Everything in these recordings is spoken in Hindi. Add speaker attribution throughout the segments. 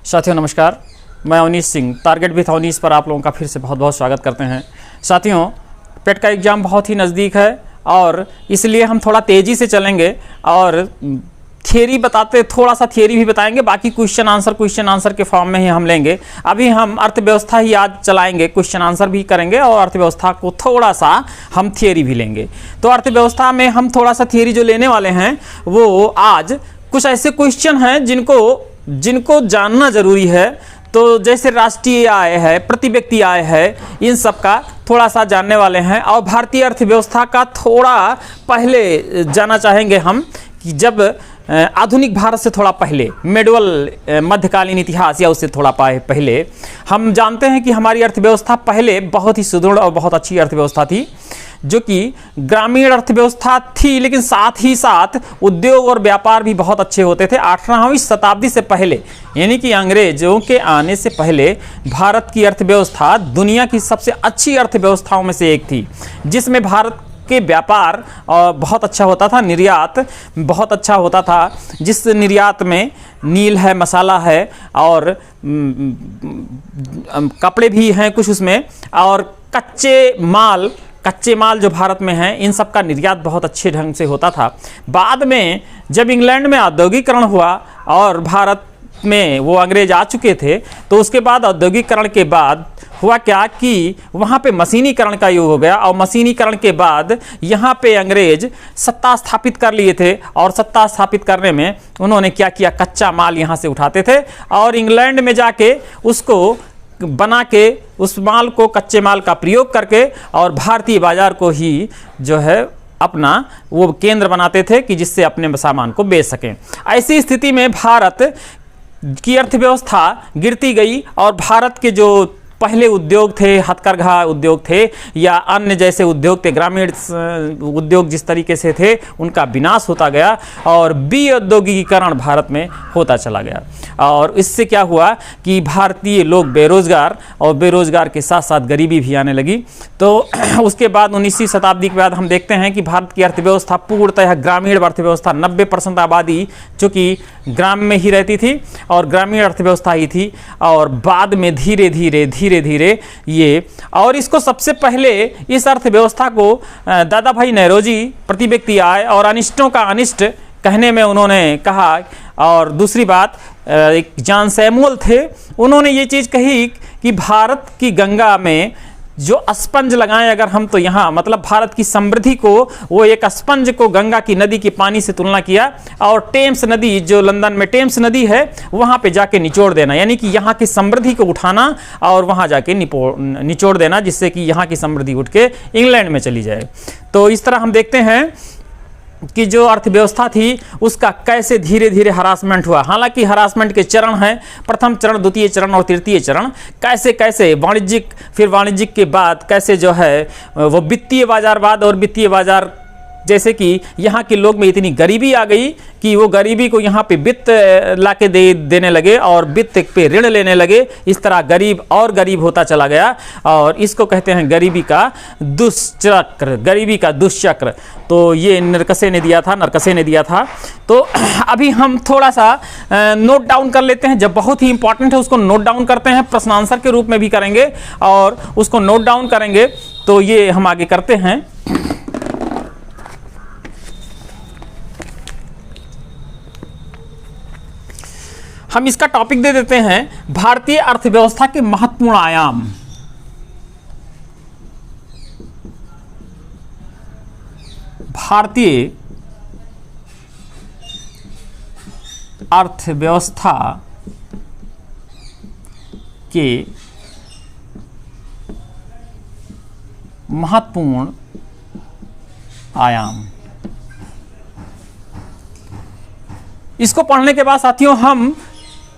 Speaker 1: साथियों नमस्कार, मैं अवनीश सिंह टारगेट विथ अवनीश पर आप लोगों का फिर से बहुत बहुत स्वागत करते हैं। साथियों, पेट का एग्ज़ाम बहुत ही नज़दीक है और इसलिए हम थोड़ा तेज़ी से चलेंगे और थियरी बताते, थोड़ा सा थियरी भी बताएंगे, बाकी क्वेश्चन आंसर के फॉर्म में ही हम लेंगे। अभी हम अर्थव्यवस्था ही आज चलाएंगे, क्वेश्चन आंसर भी करेंगे और अर्थव्यवस्था को थोड़ा सा हम थियरी भी लेंगे। तो अर्थव्यवस्था में हम थोड़ा सा थियरी जो लेने वाले हैं वो आज कुछ ऐसे क्वेश्चन हैं जिनको जानना जरूरी है। तो जैसे राष्ट्रीय आय है, प्रति व्यक्ति आय है, इन सब का थोड़ा सा जानने वाले हैं और भारतीय अर्थव्यवस्था का थोड़ा पहले जाना चाहेंगे हम कि जब आधुनिक भारत से थोड़ा पहले, मेडुअल मध्यकालीन इतिहास या उससे थोड़ा पहले हम जानते हैं कि हमारी अर्थव्यवस्था पहले बहुत ही सुदृढ़ और बहुत अच्छी अर्थव्यवस्था थी, जो कि ग्रामीण अर्थव्यवस्था थी, लेकिन साथ ही साथ उद्योग और व्यापार भी बहुत अच्छे होते थे। 18वीं शताब्दी से पहले, यानी कि अंग्रेजों के आने से पहले, भारत की अर्थव्यवस्था दुनिया की सबसे अच्छी अर्थव्यवस्थाओं में से एक थी, जिसमें भारत के व्यापार बहुत अच्छा होता था, निर्यात बहुत अच्छा होता था, जिस निर्यात में नील है, मसाला है और कपड़े भी हैं कुछ उसमें, और कच्चे माल जो भारत में हैं, इन सब का निर्यात बहुत अच्छे ढंग से होता था। बाद में जब इंग्लैंड में औद्योगिकरण हुआ और भारत में वो अंग्रेज आ चुके थे, तो उसके बाद औद्योगिकरण के बाद हुआ क्या कि वहाँ पे मशीनीकरण का युग हो गया और मशीनीकरण के बाद यहाँ पे अंग्रेज सत्ता स्थापित कर लिए थे और सत्ता स्थापित करने में उन्होंने क्या किया, कच्चा माल यहाँ से उठाते थे और इंग्लैंड में जाके उसको बना के, उस माल को, कच्चे माल का प्रयोग करके और भारतीय बाजार को ही जो है अपना वो केंद्र बनाते थे कि जिससे अपने सामान को बेच सकें। ऐसी स्थिति में भारत की अर्थव्यवस्था गिरती गई और भारत के जो पहले उद्योग थे, हथकरघा उद्योग थे या अन्य जैसे उद्योग थे, ग्रामीण उद्योग जिस तरीके से थे, उनका विनाश होता गया और औद्योगिकीकरण भारत में होता चला गया। और इससे क्या हुआ कि भारतीय लोग बेरोजगार और बेरोजगार के साथ साथ गरीबी भी आने लगी। तो उसके बाद 19वीं शताब्दी के बाद हम देखते हैं कि भारत की अर्थव्यवस्था पूर्णतः ग्रामीण अर्थव्यवस्था, 90% आबादी जो कि ग्राम में ही रहती थी और ग्रामीण अर्थव्यवस्था ही थी। और बाद में धीरे धीरे ये, और इसको सबसे पहले इस अर्थव्यवस्था को दादा भाई नौरोजी प्रति व्यक्ति आय और अनिष्टों का अनिष्ट कहने में उन्होंने कहा। और दूसरी बात, एक जॉन सैमुअल थे, उन्होंने ये चीज़ कही कि भारत की गंगा में जो स्पंज लगाएं अगर हम, तो यहाँ मतलब भारत की समृद्धि को, वो एक स्पंज को गंगा की नदी के पानी से तुलना किया और टेम्स नदी, जो लंदन में टेम्स नदी है, वहाँ पे जाके निचोड़ देना, यानी कि यहाँ की समृद्धि को उठाना और वहाँ जाके निचोड़ देना, जिससे कि यहाँ की समृद्धि उठ के इंग्लैंड में चली जाए। तो इस तरह हम देखते हैं कि जो अर्थव्यवस्था थी उसका कैसे धीरे धीरे हरासमेंट हुआ। हालांकि हरासमेंट के चरण हैं, प्रथम चरण, द्वितीय चरण और तृतीय चरण। कैसे वाणिज्यिक, फिर वाणिज्यिक के बाद कैसे जो है वो वित्तीय बाजारवाद, और वित्तीय बाजार जैसे कि यहाँ के लोग में इतनी गरीबी आ गई कि वो गरीबी को यहाँ पे वित्त लाके देने लगे और वित्त पे ऋण लेने लगे। इस तरह गरीब और गरीब होता चला गया और इसको कहते हैं गरीबी का दुष्चक्र। तो ये नरकसे ने दिया था। तो अभी हम थोड़ा सा नोट डाउन कर लेते हैं, जब बहुत ही इंपॉर्टेंट है उसको नोट डाउन करते हैं, प्रश्न आंसर के रूप में भी करेंगे और उसको नोट डाउन करेंगे। तो ये हम आगे करते हैं। हम इसका टॉपिक दे देते हैं, भारतीय अर्थव्यवस्था के महत्वपूर्ण आयाम। भारतीय अर्थव्यवस्था के महत्वपूर्ण आयाम। इसको पढ़ने के बाद साथियों हम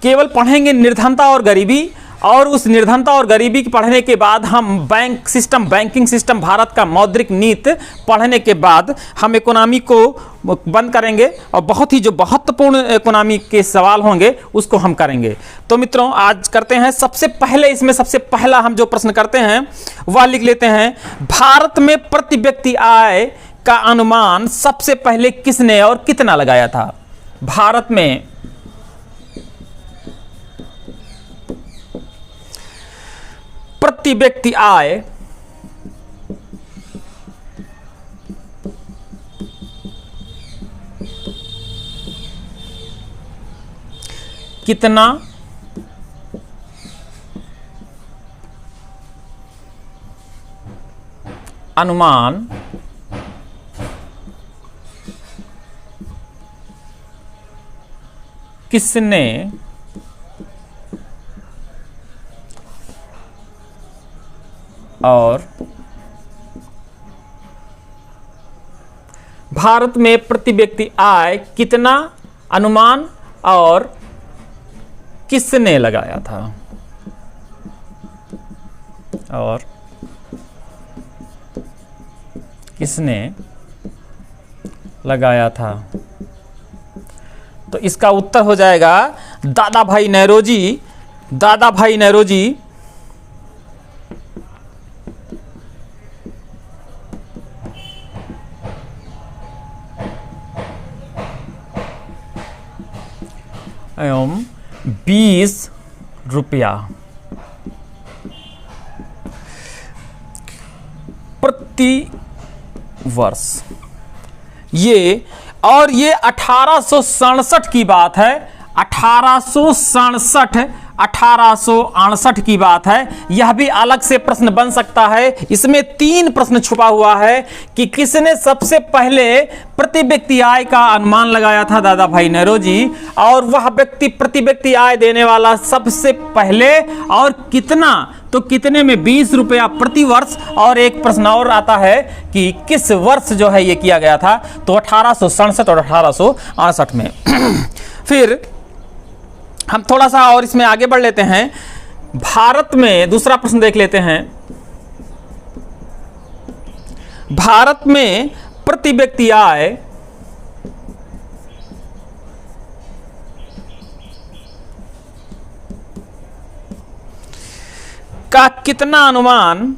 Speaker 1: केवल पढ़ेंगे निर्धनता और गरीबी, और उस निर्धनता और गरीबी पढ़ने के बाद हम बैंकिंग सिस्टम, भारत का मौद्रिक नीति पढ़ने के बाद हम इकोनॉमी को बंद करेंगे और बहुत ही जो महत्वपूर्ण इकोनॉमी के सवाल होंगे उसको हम करेंगे। तो मित्रों आज करते हैं सबसे पहला हम जो प्रश्न करते हैं वह लिख लेते हैं, भारत में प्रति व्यक्ति आय का अनुमान सबसे पहले किसने और कितना लगाया था? भारत में प्रति व्यक्ति आय कितना अनुमान किसने और भारत में प्रति व्यक्ति आय कितना अनुमान और किसने लगाया था, और किसने लगाया था। तो इसका उत्तर हो जाएगा दादा भाई नेरोजी। दादा भाई नेरोजी एवं 20 रुपया प्रति वर्ष। ये 1867 की बात है, 1867 की बात है। यह भी अलग से प्रश्न बन सकता है। इसमें 3 प्रश्न छुपा हुआ है कि किसने सबसे पहले प्रति व्यक्ति आय का अनुमान लगाया था, दादा भाई नेरोजी, और वह व्यक्ति प्रति व्यक्ति आय देने वाला सबसे पहले, और कितना, तो कितने में 20 रुपया प्रति वर्ष। और एक प्रश्न और आता है कि किस वर्ष जो है ये किया गया था, तो 1867 और 1868 में। फिर हम थोड़ा सा और इसमें आगे बढ़ लेते हैं। भारत में दूसरा प्रश्न देख लेते हैं। भारत में प्रति व्यक्ति आय का कितना अनुमान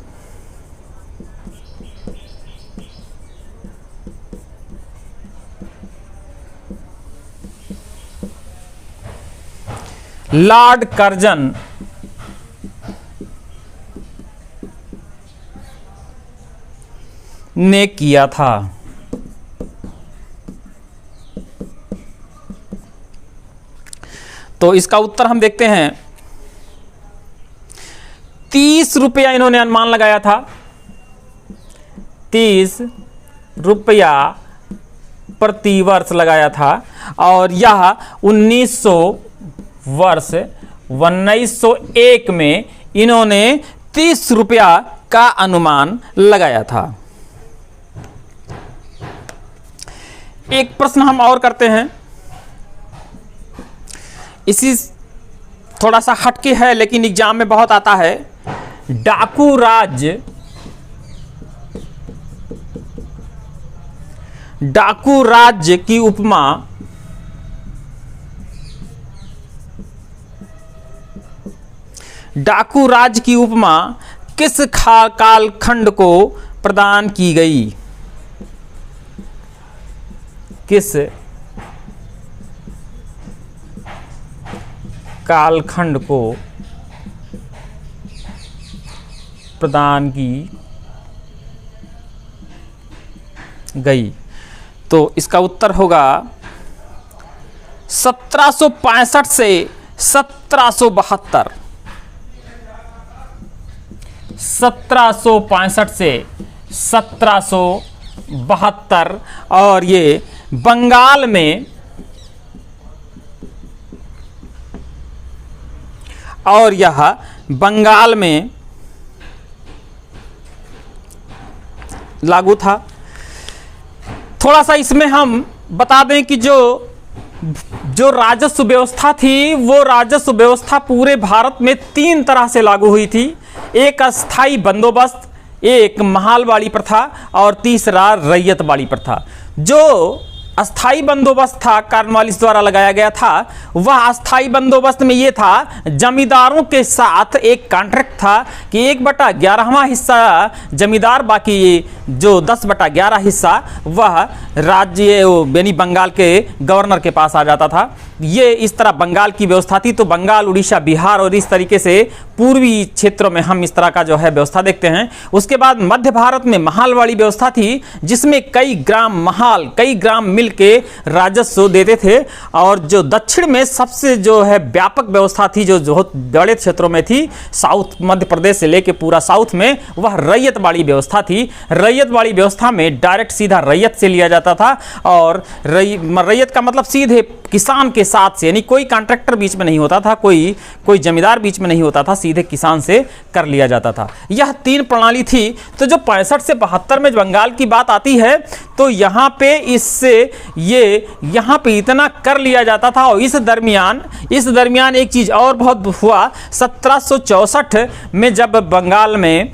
Speaker 1: लॉर्ड कर्जन ने किया था। तो इसका उत्तर हम देखते हैं। 30 रुपया इन्होंने अनुमान लगाया था, 30 रुपया प्रति वर्ष लगाया था। और यह 1901 में इन्होंने 30 रुपया का अनुमान लगाया था। एक प्रश्न हम और करते हैं, इसी थोड़ा सा हटके है लेकिन एग्जाम में बहुत आता है। डाकू राज्य की उपमा डाकू राज्य की उपमा किस कालखंड को प्रदान की गई? किस कालखंड को प्रदान की गई? तो इसका उत्तर होगा 1765 से 1772। 1765 से 1772। और ये बंगाल में, और यह बंगाल में लागू था। थोड़ा सा इसमें हम बता दें कि जो राजस्व व्यवस्था थी, वो राजस्व व्यवस्था पूरे भारत में 3 तरह से लागू हुई थी। एक अस्थाई बंदोबस्त, एक महालवाड़ी प्रथा, और तीसरा रैयतवाड़ी प्रथा। जो अस्थाई बंदोबस्त था कॉर्नवालिस द्वारा लगाया गया था, वह अस्थाई बंदोबस्त में ये था, जमींदारों के साथ एक कॉन्ट्रैक्ट था कि 1/11वां हिस्सा जमींदार, बाकी जो 10/11 हिस्सा वह राज्य यानी बंगाल के गवर्नर के पास आ जाता था। ये इस तरह बंगाल की व्यवस्था थी। तो बंगाल, उड़ीसा, बिहार और इस तरीके से पूर्वी क्षेत्रों में हम इस तरह का जो है व्यवस्था देखते हैं। उसके बाद मध्य भारत में महाल वाली व्यवस्था थी, जिसमें कई ग्राम महाल, कई ग्राम मिल के राजस्व देते थे। और जो दक्षिण में सबसे जो है व्यापक व्यवस्था थी, जो बहुत बड़े क्षेत्रों में थी, साउथ मध्य प्रदेश से लेके पूरा साउथ में, वह रैयत वाली व्यवस्था थी। रैयत वाली व्यवस्था में डायरेक्ट सीधा रैयत से लिया जाता था। और रैयत का मतलब सीधे किसान के साथ से, यानी कोई कॉन्ट्रैक्टर बीच में नहीं होता था, कोई जमींदार बीच में नहीं होता था, सीधे किसान से कर लिया जाता था। यह 3 प्रणाली थी। तो जो 65 से 72 में बंगाल की बात आती है, तो यहाँ पे इससे ये यहाँ पे इतना कर लिया जाता था। और इस दरमियान एक चीज और बहुत हुआ। 1764 में जब बंगाल में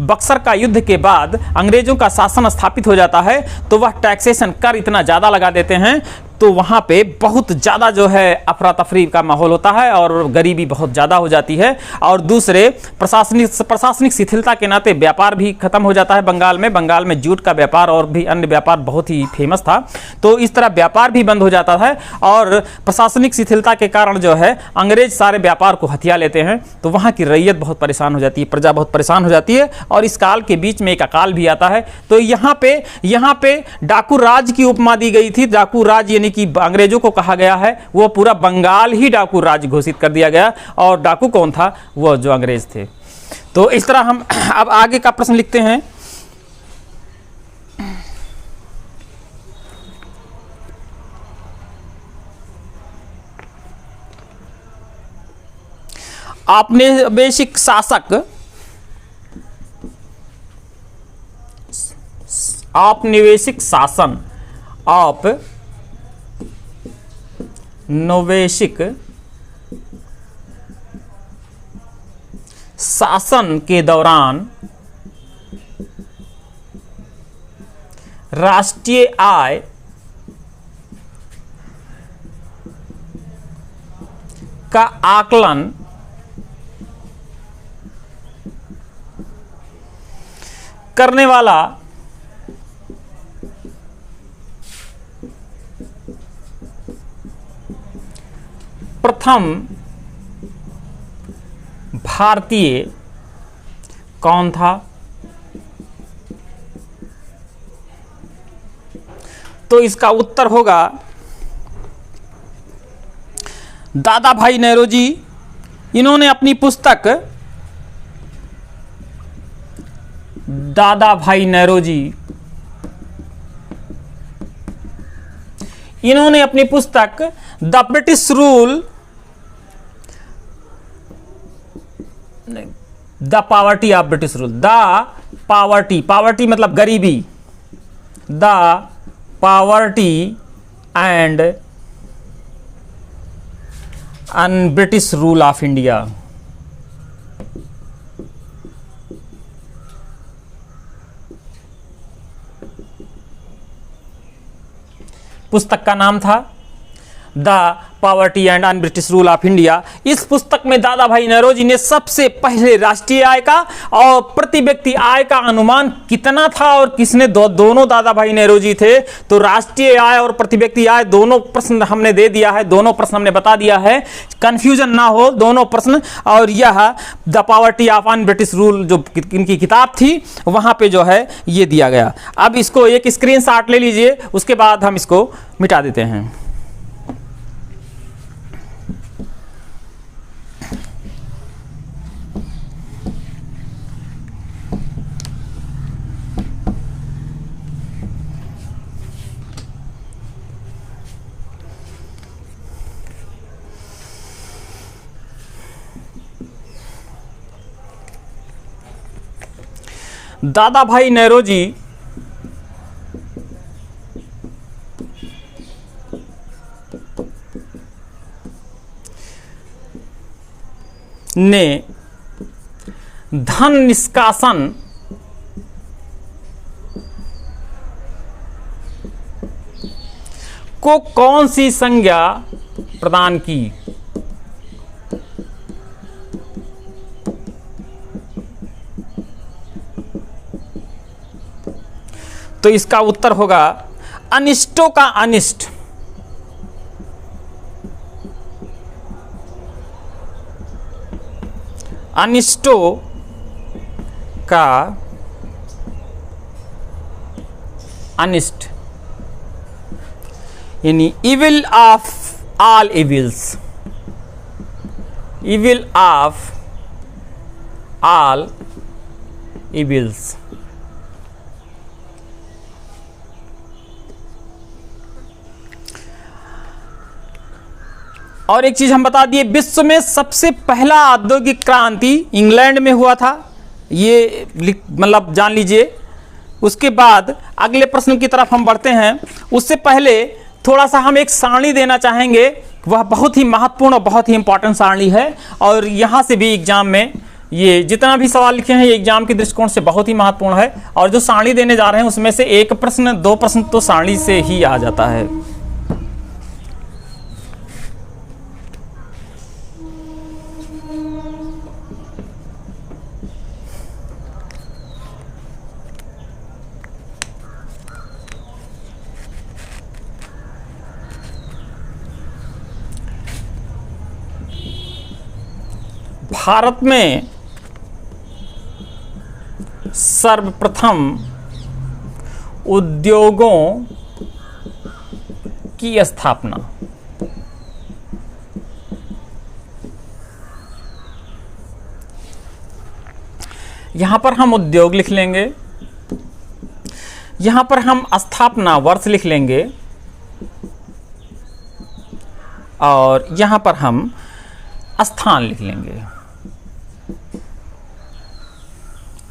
Speaker 1: बक्सर का युद्ध के बाद अंग्रेजों का शासन स्थापित हो जाता है, तो वह टैक्सेशन कर इतना ज़्यादा लगा देते हैं, तो वहाँ पे बहुत ज़्यादा जो है अफरा तफरी का माहौल होता है और गरीबी बहुत ज़्यादा हो जाती है। और दूसरे प्रशासनिक शिथिलता के नाते व्यापार भी खत्म हो जाता है बंगाल में। बंगाल में जूट का व्यापार और भी अन्य व्यापार बहुत ही फेमस था। तो इस तरह व्यापार भी बंद हो जाता है और प्रशासनिक शिथिलता के कारण जो है अंग्रेज सारे व्यापार को हथिया लेते हैं। तो वहाँ की रैयत बहुत परेशान हो जाती है, प्रजा बहुत परेशान हो जाती है। और इस काल के बीच में एक अकाल भी आता है। तो यहाँ पे डाकू राज की उपमा दी गई थी। डाकू राज यानी कि अंग्रेजों को कहा गया है, वो पूरा बंगाल ही डाकू राज घोषित कर दिया गया। और डाकू कौन था? वो जो अंग्रेज थे। तो इस तरह हम अब आगे का प्रश्न लिखते हैं। औपनिवेशिक शासन औपनिवेशिक शासन के दौरान राष्ट्रीय आय का आकलन करने वाला प्रथम भारतीय कौन था? तो इसका उत्तर होगा दादा भाई नौरोजी। इन्होंने अपनी पुस्तक the British rule the poverty of British rule, the poverty मतलब गरीबी, the poverty and un British rule of India. पुस्तक का नाम था the poverty and un British rule of India. इस पुस्तक में दादा भाई नौरोजी ने सबसे पहले राष्ट्रीय आय का और प्रति व्यक्ति आय का अनुमान कितना था और किसने दोनों दादा भाई नौरोजी थे। तो राष्ट्रीय आय और प्रति व्यक्ति आय दोनों प्रश्न हमने दे दिया है, दोनों प्रश्न हमने बता दिया है, कंफ्यूजन ना हो दोनों प्रश्न। और यह the poverty of un British rule जो इनकी किताब थी वहां पे जो है ये दिया गया। अब इसको एक स्क्रीनशॉट ले लीजिए, उसके बाद हम इसको मिटा देते हैं। दादा भाई नौरोजी ने धन निष्कासन को कौन सी संज्ञा प्रदान की? तो इसका उत्तर होगा अनिष्टों का अनिष्ट। अनिष्टों का अनिष्ट यानी evil of all evils, evil of all evils. और एक चीज हम बता दिए, विश्व में सबसे पहला औद्योगिक क्रांति इंग्लैंड में हुआ था, ये मतलब जान लीजिए। उसके बाद अगले प्रश्न की तरफ हम बढ़ते हैं। उससे पहले थोड़ा सा हम एक सारणी देना चाहेंगे, वह बहुत ही महत्वपूर्ण और बहुत ही इंपॉर्टेंट सारणी है, और यहाँ से भी एग्जाम में ये जितना भी सवाल लिखे हैं ये एग्जाम के दृष्टिकोण से बहुत ही महत्वपूर्ण है। और जो सारणी देने जा रहे हैं उसमें से एक प्रश्न, दो प्रश्न तो सारणी से ही आ जाता है। भारत में सर्वप्रथम उद्योगों की स्थापना, यहां पर हम उद्योग लिख लेंगे, यहां पर हम स्थापना वर्ष लिख लेंगे, और यहां पर हम स्थान लिख लेंगे।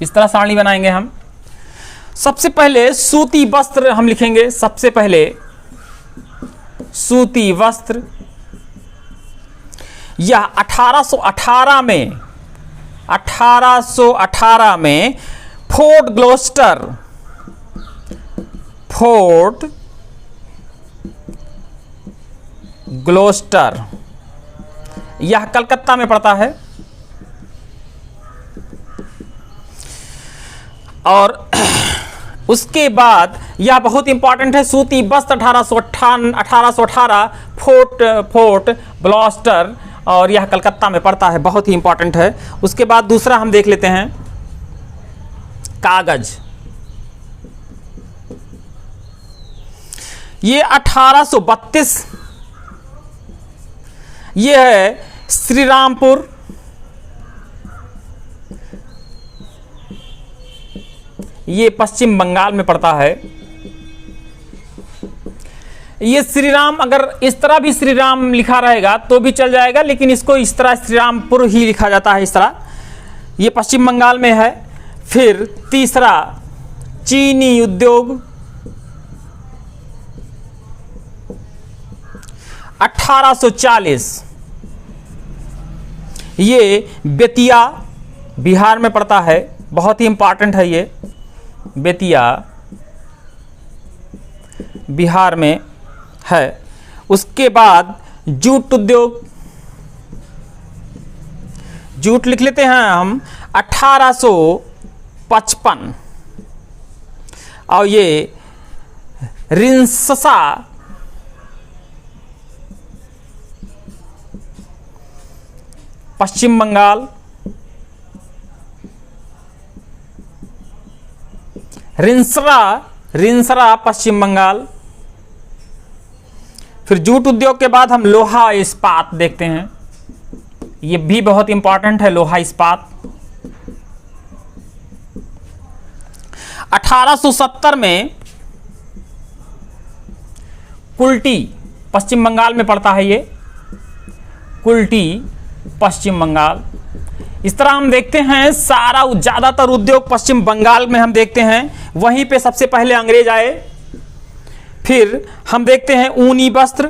Speaker 1: इस तरह सारणी बनाएंगे हम। सबसे पहले सूती वस्त्र हम लिखेंगे, सबसे पहले सूती वस्त्र। यह 1818 में फोर्ट ग्लोस्टर, यह कलकत्ता में पड़ता है। और उसके बाद यह बहुत इंपॉर्टेंट है, सूती वस्त्र 1818 फोर्ट ग्लॉस्टर, और यह कलकत्ता में पड़ता है, बहुत ही इंपॉर्टेंट है। उसके बाद दूसरा हम देख लेते हैं कागज। ये 1832, ये है श्रीरामपुर, ये पश्चिम बंगाल में पड़ता है। ये श्रीराम, अगर इस तरह भी श्रीराम लिखा रहेगा तो भी चल जाएगा, लेकिन इसको इस तरह श्रीरामपुर ही लिखा जाता है, इस तरह। ये पश्चिम बंगाल में है। फिर तीसरा चीनी उद्योग 1840, ये बेतिया बिहार में पड़ता है, बहुत ही इंपॉर्टेंट है ये। बेतिया बिहार में है। उसके बाद जूट उद्योग, जूट लिख लेते हैं हम 1855, और ये रिंससा पश्चिम बंगाल, रिंसरा पश्चिम बंगाल। फिर जूट उद्योग के बाद हम लोहा इस्पात देखते हैं, ये भी बहुत इंपॉर्टेंट है, लोहा इस्पात। 1870 में कुल्टी पश्चिम बंगाल में पड़ता है, ये कुल्टी पश्चिम बंगाल। इस तरह हम देखते हैं सारा ज़्यादातर उद्योग पश्चिम बंगाल में हम देखते हैं, वहीं पे सबसे पहले अंग्रेज आए। फिर हम देखते हैं ऊनी वस्त्र,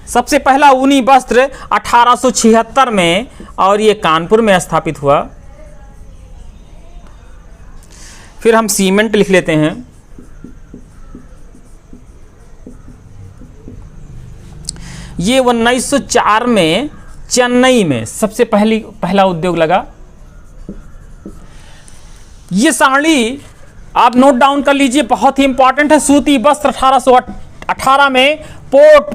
Speaker 1: सबसे पहला ऊनी वस्त्र 1876 में, और ये कानपुर में स्थापित हुआ। फिर हम सीमेंट लिख लेते हैं, ये 1904 में चेन्नई में सबसे पहला उद्योग लगा। ये सारणी आप नोट डाउन कर लीजिए, बहुत ही इंपॉर्टेंट है। सूती वस्त्र 1818 में पोर्ट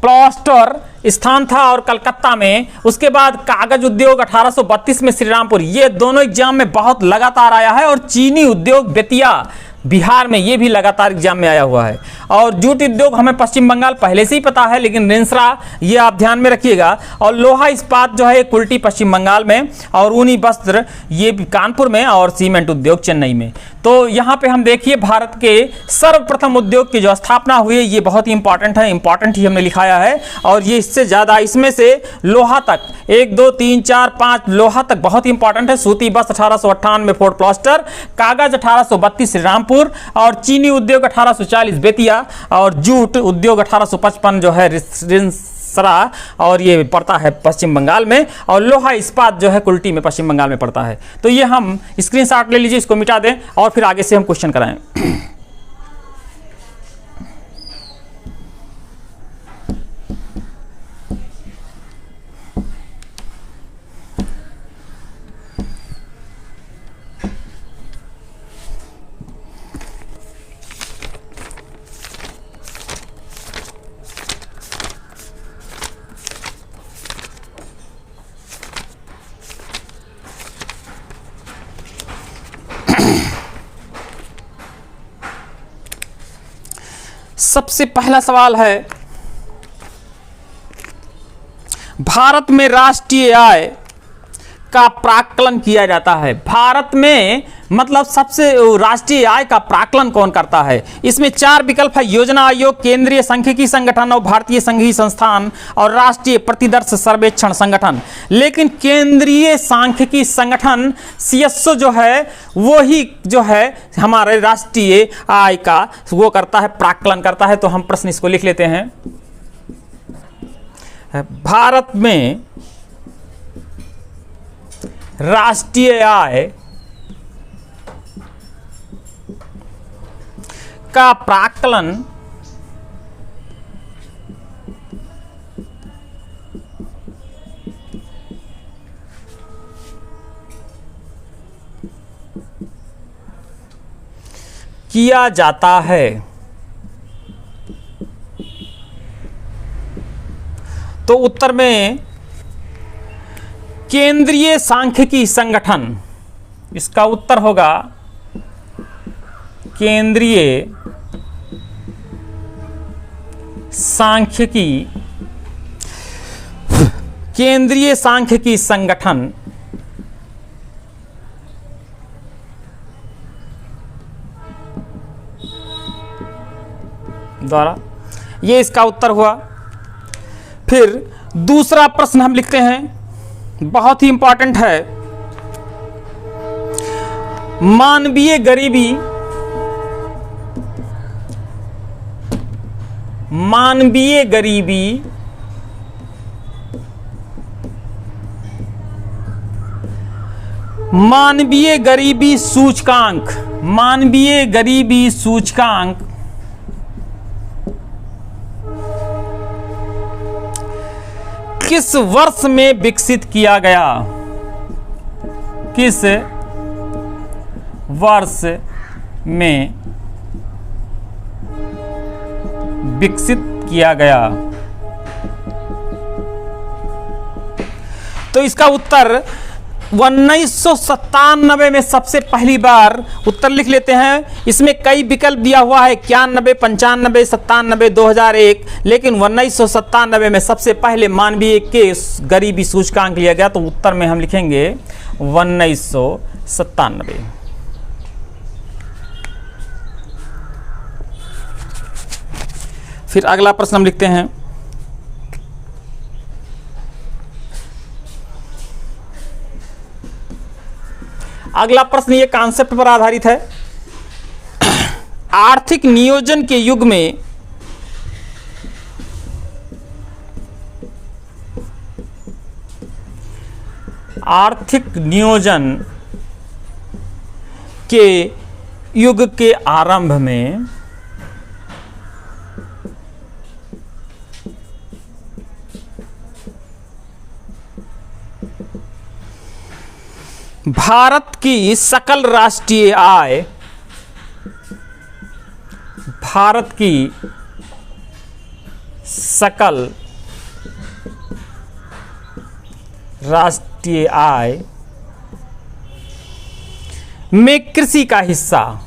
Speaker 1: प्लास्टर स्थान था और कलकत्ता में। उसके बाद कागज उद्योग 1832 में श्रीरामपुर। ये दोनों एग्जाम में बहुत लगातार आया है। और चीनी उद्योग बेतिया बिहार में, ये भी लगातार एग्जाम में आया हुआ है। और जूट उद्योग हमें पश्चिम बंगाल पहले से ही पता है, लेकिन रेंसरा ये आप ध्यान में रखिएगा। और लोहा इस्पात जो है कुल्टी पश्चिम बंगाल में, और ऊनी वस्त्र ये कानपुर में, और सीमेंट उद्योग चेन्नई में। तो यहाँ पे हम देखिए भारत के सर्वप्रथम उद्योग की जो स्थापना हुई है, ये बहुत ही इंपॉर्टेंट है, इंपॉर्टेंट ही हमने लिखाया है। और ये इससे ज़्यादा, इसमें से लोहा तक 1 2 3 4 5 लोहा तक बहुत ही इंपॉर्टेंट है। सूती वस्त्र 1898 में फोर्ट प्लास्टर, कागज 1832 श्रीरामपुर, और चीनी उद्योग 1840 बेतिया, और जूट उद्योग 1855 जो है रिंसरा, और ये पड़ता है पश्चिम बंगाल में। और लोहा इस्पात जो है कुल्टी में पश्चिम बंगाल में पड़ता है। तो ये हम स्क्रीनशॉट ले लीजिए, इसको मिटा दें और फिर आगे से हम क्वेश्चन कराएं। सबसे पहला सवाल है, भारत में राष्ट्रीय आय का प्राक्कलन किया जाता है। भारत में मतलब सबसे राष्ट्रीय आय का प्राक्कलन कौन करता है? इसमें 4 विकल्प है: योजना आयोग, केंद्रीय सांख्यिकी संगठन, और भारतीय संघीय संस्थान, और राष्ट्रीय प्रतिदर्श सर्वेक्षण संगठन। लेकिन केंद्रीय सांख्यिकी संगठन CSO जो है वो ही जो है हमारे राष्ट्रीय आय का वो करता है, प्राक्कलन करता है। तो हम प्रश्न इसको लिख लेते हैं, भारत में राष्ट्रीय आय का प्राक्कलन किया जाता है। तो उत्तर में केंद्रीय सांख्यिकी संगठन, इसका उत्तर होगा केंद्रीय सांख्यिकी संगठन द्वारा, ये इसका उत्तर हुआ। फिर दूसरा प्रश्न हम लिखते हैं, बहुत ही इंपॉर्टेंट है। मानवीय गरीबी सूचकांक किस वर्ष में विकसित किया गया? किस वर्ष में विकसित किया गया? तो इसका उत्तर 1997 में सबसे पहली बार उत्तर लिख लेते हैं। इसमें कई विकल्प दिया हुआ है, 91, 95, 97, 2001, लेकिन 1997 में सबसे पहले मानवीय के गरीबी सूचकांक लिया गया। तो उत्तर में हम लिखेंगे 1997। फिर अगला प्रश्न हम लिखते हैं, अगला प्रश्न ये कॉन्सेप्ट पर आधारित है। आर्थिक नियोजन के युग में के आरंभ में भारत की सकल राष्ट्रीय आय, भारत की सकल राष्ट्रीय आय में कृषि का हिस्सा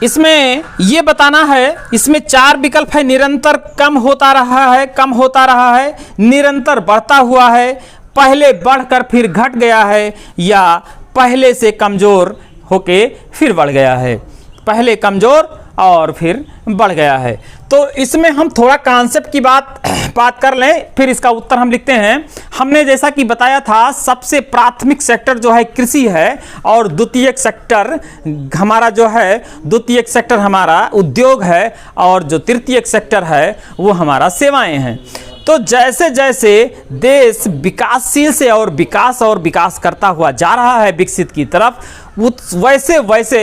Speaker 1: इसमें ये बताना है, इसमें 4 विकल्प है। निरंतर कम होता रहा है, कम होता रहा है, निरंतर बढ़ता हुआ है, पहले बढ़कर फिर घट गया है, या पहले से कमजोर होके फिर बढ़ गया है। पहले कमजोर और फिर बढ़ गया है। तो इसमें हम थोड़ा कॉन्सेप्ट की बात कर लें, फिर इसका उत्तर हम लिखते हैं। हमने जैसा कि बताया था, सबसे प्राथमिक सेक्टर जो है कृषि है, और द्वितीयक सेक्टर हमारा जो है, द्वितीयक सेक्टर हमारा उद्योग है, और जो तृतीयक सेक्टर है वो हमारा सेवाएं हैं। तो जैसे जैसे देश विकासशील से और विकास करता हुआ जा रहा है विकसित की तरफ, वैसे वैसे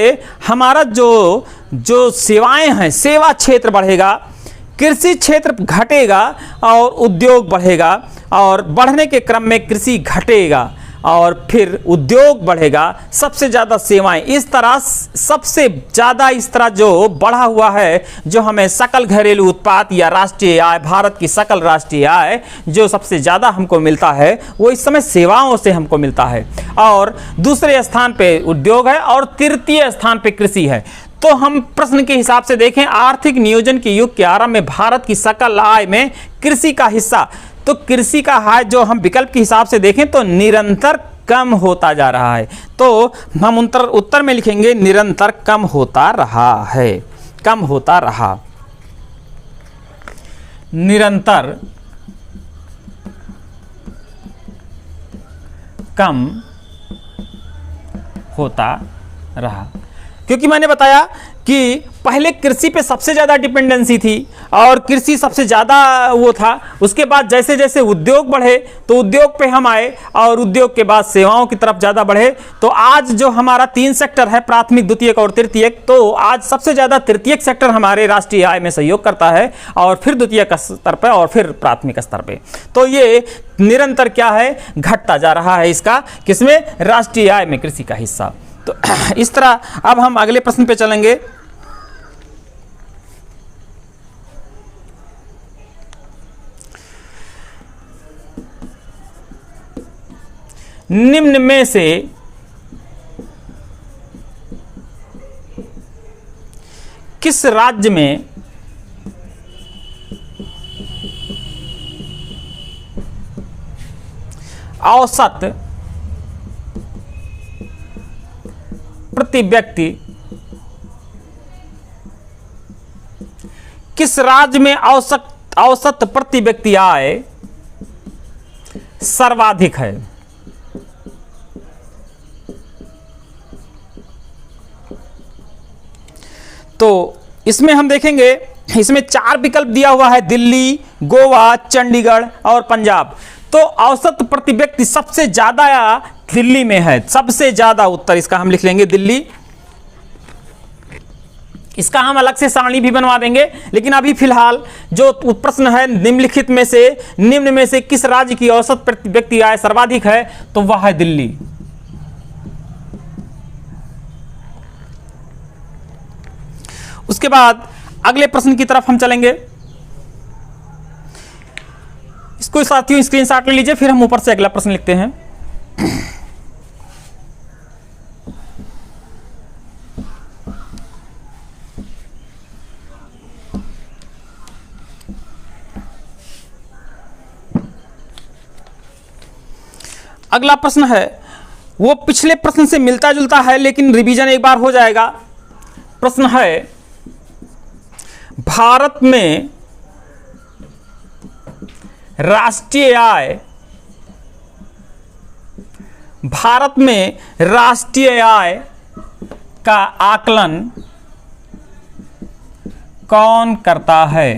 Speaker 1: हमारा जो सेवाएं हैं, सेवा क्षेत्र बढ़ेगा, कृषि क्षेत्र घटेगा और उद्योग बढ़ेगा, और बढ़ने के क्रम में कृषि घटेगा और फिर उद्योग बढ़ेगा, सबसे ज़्यादा सेवाएं। इस तरह सबसे ज़्यादा इस तरह जो बढ़ा हुआ है, जो हमें सकल घरेलू उत्पाद या राष्ट्रीय आय, भारत की सकल राष्ट्रीय आय जो सबसे ज़्यादा हमको मिलता है, वो इस समय सेवाओं से हमको मिलता है, और दूसरे स्थान पे उद्योग है, और तृतीय स्थान पे कृषि है। तो हम प्रश्न के हिसाब से देखें, आर्थिक नियोजन के युग के आरंभ में भारत की सकल आय में कृषि का हिस्सा, तो कृषि का आय जो हम विकल्प के हिसाब से देखें तो निरंतर कम होता जा रहा है। तो हम उत्तर में लिखेंगे निरंतर कम होता रहा है, कम होता रहा, निरंतर कम होता रहा। क्योंकि मैंने बताया कि पहले कृषि पे सबसे ज़्यादा डिपेंडेंसी थी और कृषि सबसे ज़्यादा वो था। उसके बाद जैसे जैसे उद्योग बढ़े तो उद्योग पे हम आए, और उद्योग के बाद सेवाओं की तरफ ज़्यादा बढ़े। तो आज जो हमारा 3 सेक्टर है, प्राथमिक, द्वितीयक और तृतीयक, तो आज सबसे ज़्यादा तृतीयक सेक्टर हमारे राष्ट्रीय आय में सहयोग करता है, और फिर द्वितीयक स्तर पर और फिर प्राथमिक स्तर पर। तो ये निरंतर क्या है, घटता जा रहा है इसका, किसमें, राष्ट्रीय आय में कृषि का हिस्सा। तो इस तरह अब हम अगले प्रश्न पे चलेंगे। निम्न में से किस राज्य में औसत प्रति व्यक्ति, किस राज्य में औसत प्रति व्यक्ति आय सर्वाधिक है? तो इसमें हम देखेंगे, इसमें 4 विकल्प दिया हुआ है, दिल्ली, गोवा, चंडीगढ़ और पंजाब। तो औसत प्रति व्यक्ति सबसे ज्यादा दिल्ली में है, सबसे ज्यादा। उत्तर इसका हम लिख लेंगे दिल्ली। इसका हम अलग से सारणी भी बनवा देंगे, लेकिन अभी फिलहाल जो प्रश्न है, निम्न में से किस राज्य की औसत प्रति व्यक्ति आय सर्वाधिक है, तो वह है दिल्ली। उसके बाद अगले प्रश्न की तरफ हम चलेंगे। इसको साथियों स्क्रीनशॉट ले लीजिए, फिर हम ऊपर से अगला प्रश्न लिखते हैं। अगला प्रश्न है, वो पिछले प्रश्न से मिलता जुलता है, लेकिन रिवीजन एक बार हो जाएगा। प्रश्न है, भारत में राष्ट्रीय आय, भारत में राष्ट्रीय आय का आकलन कौन करता है?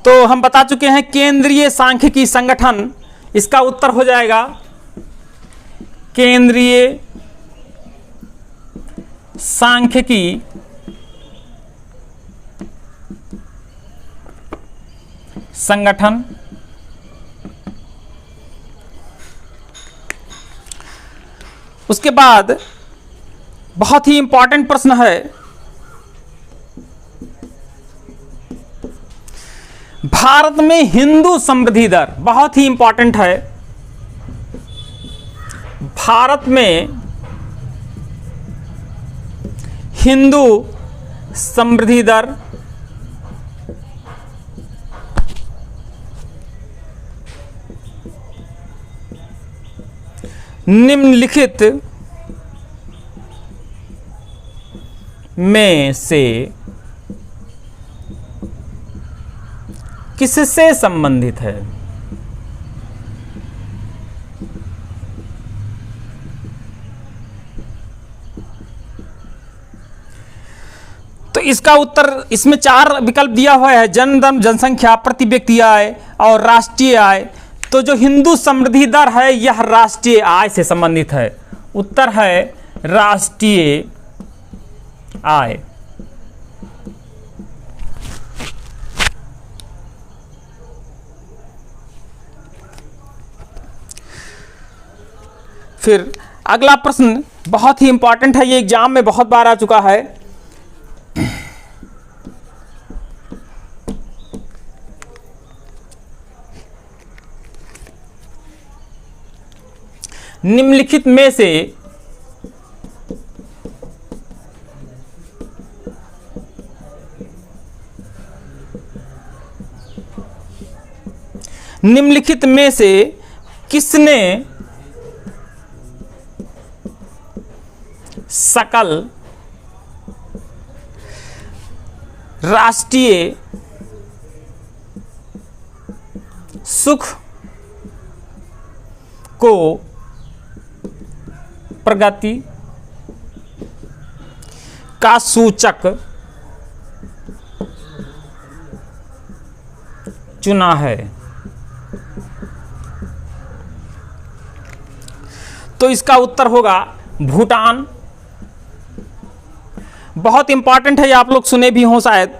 Speaker 1: तो हम बता चुके हैं केंद्रीय सांख्यिकी संगठन, इसका उत्तर हो जाएगा केंद्रीय सांख्यिकी संगठन। उसके बाद बहुत ही इंपॉर्टेंट प्रश्न है, भारत में हिंदू समृद्धि दर, बहुत ही इंपॉर्टेंट है। भारत में हिंदू समृद्धि दर निम्नलिखित में से किससे संबंधित है? तो इसका उत्तर, इसमें 4 विकल्प दिया हुआ है, जन्म दर, जनसंख्या, प्रति व्यक्ति आय और राष्ट्रीय आय। तो जो हिंदू समृद्धि दर है यह राष्ट्रीय आय से संबंधित है। उत्तर है राष्ट्रीय आय। फिर अगला प्रश्न बहुत ही इंपॉर्टेंट है, ये एग्जाम में बहुत बार आ चुका है। निम्नलिखित में से किसने सकल राष्ट्रीय सुख को प्रगति का सूचक चुना है? तो इसका उत्तर होगा भूटान। बहुत इंपॉर्टेंट है, ये आप लोग सुने भी हों शायद।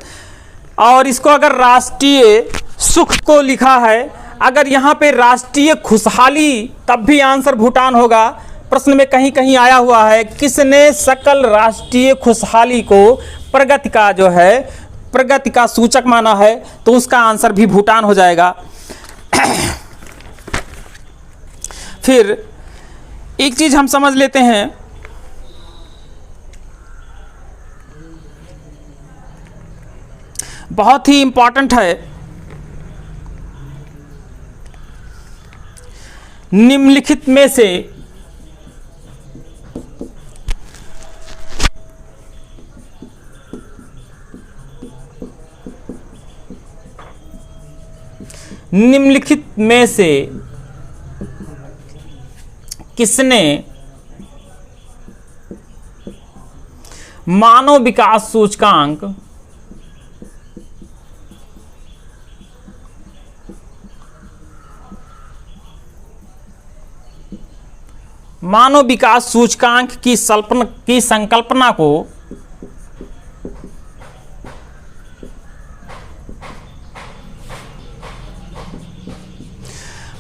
Speaker 1: और इसको अगर राष्ट्रीय सुख को लिखा है, अगर यहाँ पे राष्ट्रीय खुशहाली, तब भी आंसर भूटान होगा। प्रश्न में कहीं कहीं आया हुआ है किसने सकल राष्ट्रीय खुशहाली को प्रगति का जो है प्रगति का सूचक माना है, तो उसका आंसर भी भूटान हो जाएगा। फिर एक चीज हम समझ लेते हैं, बहुत ही इंपॉर्टेंट है, निम्नलिखित में से किसने मानव विकास सूचकांक की संकल्पना को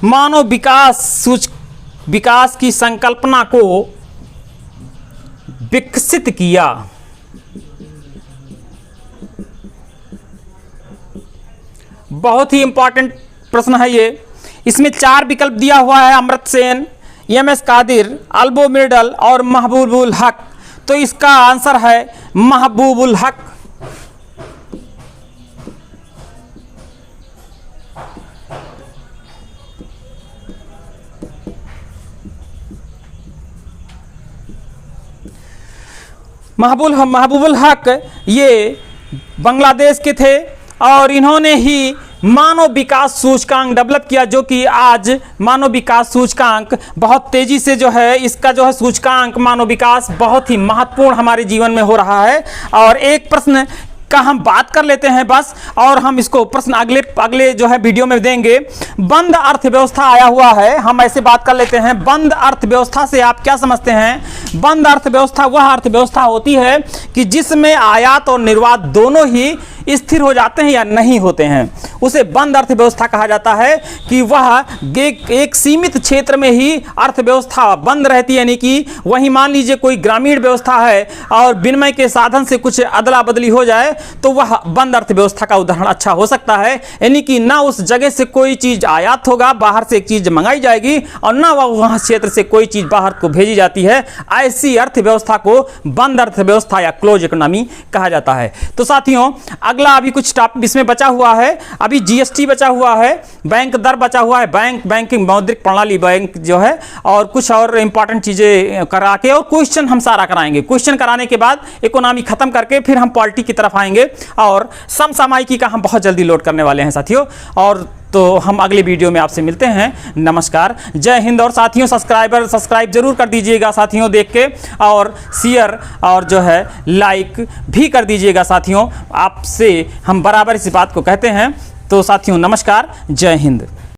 Speaker 1: मानव विकास की संकल्पना को विकसित किया? बहुत ही इंपॉर्टेंट प्रश्न है ये। इसमें 4 विकल्प दिया हुआ है, अमर्त्य सेन, एम.एस. कादिर, अल्बो मिर्डल और महबूबुल हक। तो इसका आंसर है महबूबुल हक। महबूबुल हक ये बांग्लादेश के थे और इन्होंने ही मानव विकास सूचकांक डेवलप किया, जो कि आज मानव विकास सूचकांक बहुत तेजी से जो है, इसका जो है सूचकांक मानव विकास बहुत ही महत्वपूर्ण हमारे जीवन में हो रहा है। और एक प्रश्न का हम बात कर लेते हैं बस, और हम इसको प्रश्न अगले जो है वीडियो में देंगे। बंद अर्थव्यवस्था आया हुआ है, हम ऐसे बात कर लेते हैं। बंद अर्थव्यवस्था से आप क्या समझते हैं? बंद अर्थव्यवस्था वह अर्थव्यवस्था होती है कि जिसमें आयात और निर्यात दोनों ही स्थिर हो जाते हैं या नहीं होते हैं, उसे बंद अर्थव्यवस्था कहा जाता है। कि वह एक सीमित क्षेत्र में ही अर्थव्यवस्था बंद रहती है, यानी कि वही मान लीजिए कोई ग्रामीण व्यवस्था है और विनिमय के साधन से कुछ अदला बदली हो जाए तो वह बंद अर्थव्यवस्था का उदाहरण अच्छा हो सकता है। यानी कि ना उस जगह से कोई चीज आयात होगा, बाहर से एक चीज मंगाई जाएगी, और ना वह क्षेत्र से कोई चीज बाहर को भेजी जाती है। ऐसी अर्थव्यवस्था को बंद अर्थव्यवस्था या क्लोज इकोनॉमी कहा जाता है। तो साथियों, अगला अभी कुछ टॉपिक इसमें बचा हुआ है। अभी जीएसटी बचा हुआ है, बैंक दर बचा हुआ है, बैंकिंग मौद्रिक प्रणाली बैंक जो है, और कुछ और इंपॉर्टेंट चीजें करा के, और क्वेश्चन हम सारा कराएंगे। क्वेश्चन कराने के बाद इकोनॉमी खत्म करके फिर हम पॉलिटी की तरफ आएंगे, और समसामयिकी का हम बहुत जल्दी लोड करने वाले हैं साथियों। और तो हम अगले वीडियो में आपसे मिलते हैं। नमस्कार, जय हिंद। और साथियों, सब्सक्राइब जरूर कर दीजिएगा साथियों देख के, और शेयर और जो है लाइक भी कर दीजिएगा साथियों। आपसे हम बराबर इस बात को कहते हैं। तो साथियों, नमस्कार, जय हिंद।